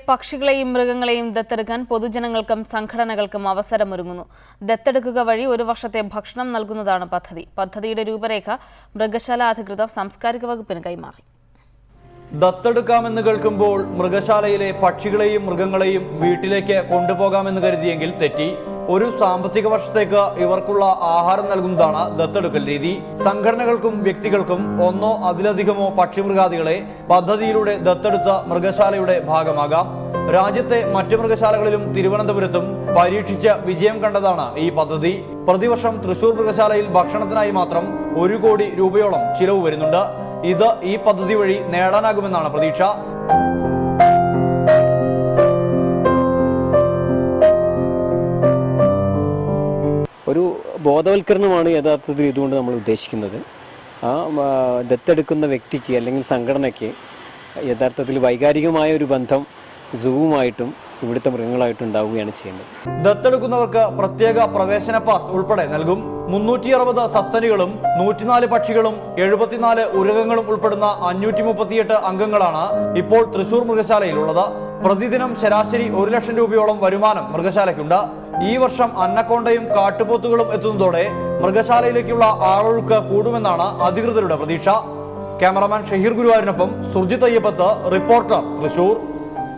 പക്ഷികളെയും മൃഗങ്ങളെയും ദത്തെടുക്കാൻ പൊതുജനങ്ങൾക്കും സംഘടനകൾക്കും അവസരമൊരുങ്ങുന്നു. ദത്തെടുക്കുക വഴി ഒരു വർഷത്തെ ഭക്ഷണം നൽകുന്നതാണ് പദ്ധതി. പദ്ധതിയുടെ രൂപരേഖ മൃഗശാല അധികൃതർ സാംസ്കാരിക വകുപ്പിന് കൈമാറി. ദത്തെടുക്കാമെന്ന് കേൾക്കുമ്പോൾ മൃഗശാലയിലെ പക്ഷികളെയും മൃഗങ്ങളെയും വീട്ടിലേക്ക് കൊണ്ടുപോകാമെന്ന് കരുതിയെങ്കിൽ തെറ്റി. ഒരു സാമ്പത്തിക വർഷത്തേക്ക് ഇവർക്കുള്ള ആഹാരം നൽകുന്നതാണ് ദത്തെടുക്കൽ രീതി. സംഘടനകൾക്കും വ്യക്തികൾക്കും ഒന്നോ അതിലധികമോ പക്ഷിമൃഗാദികളെ പദ്ധതിയിലൂടെ ദത്തെടുത്ത മൃഗശാലയുടെ ഭാഗമാകാം. രാജ്യത്തെ മറ്റ് മൃഗശാലകളിലും തിരുവനന്തപുരത്തും പരീക്ഷിച്ച് വിജയം കണ്ടതാണ് ഈ പദ്ധതി. പ്രതിവർഷം തൃശൂർ മൃഗശാലയിൽ ഭക്ഷണത്തിനായി മാത്രം 1 കോടി രൂപയോളം ചിലവ് വരുന്നുണ്ട്. ഇത് ഈ പദ്ധതി വഴി നേടാനാകുമെന്നാണ് പ്രതീക്ഷ. ഒരു ബോധവൽക്കരണമാണ് യഥാർത്ഥത്തിൽ ഇതുകൊണ്ട് നമ്മൾ ഉദ്ദേശിക്കുന്നത്. ആ ദത്തെടുക്കുന്ന വ്യക്തിക്ക് അല്ലെങ്കിൽ സംഘടനയ്ക്ക് യഥാർത്ഥത്തിൽ വൈകാരികമായ ഒരു ബന്ധം സൂവുമായിട്ടും ഇവിടുത്തെ മൃഗങ്ങളായിട്ടും ഉണ്ടാവുകയാണ് ചെയ്യുന്നത്. ദത്തെടുക്കുന്നവർക്ക് പ്രത്യേക പ്രവേശന പാസ് ഉൾപ്പെടെ നൽകും. 360 സസ്തനികളും 104 പക്ഷികളും 74 ഉരകങ്ങളും ഉൾപ്പെടുന്ന 538 അംഗങ്ങളാണ് ഇപ്പോൾ തൃശൂർ മൃഗശാലയിലുള്ളത്. പ്രതിദിനം ശരാശരി 1 ലക്ഷം രൂപയോളം വരുമാനം മൃഗശാലയ്ക്കുണ്ട്. ഈ വർഷം അന്നക്കോണ്ടയും കാട്ടുപോത്തുകളും എത്തുന്നതോടെ മൃഗശാലയിലേക്കുള്ള ആളൊഴുക്ക് കൂടുമെന്നാണ് അധികൃതരുടെ പ്രതീക്ഷ. ക്യാമറമാൻ ഷഹീർ ഗുരുവായൂരിനൊപ്പം സുർജിത് അയ്യപ്പത്ത്, റിപ്പോർട്ടർ, തൃശൂർ.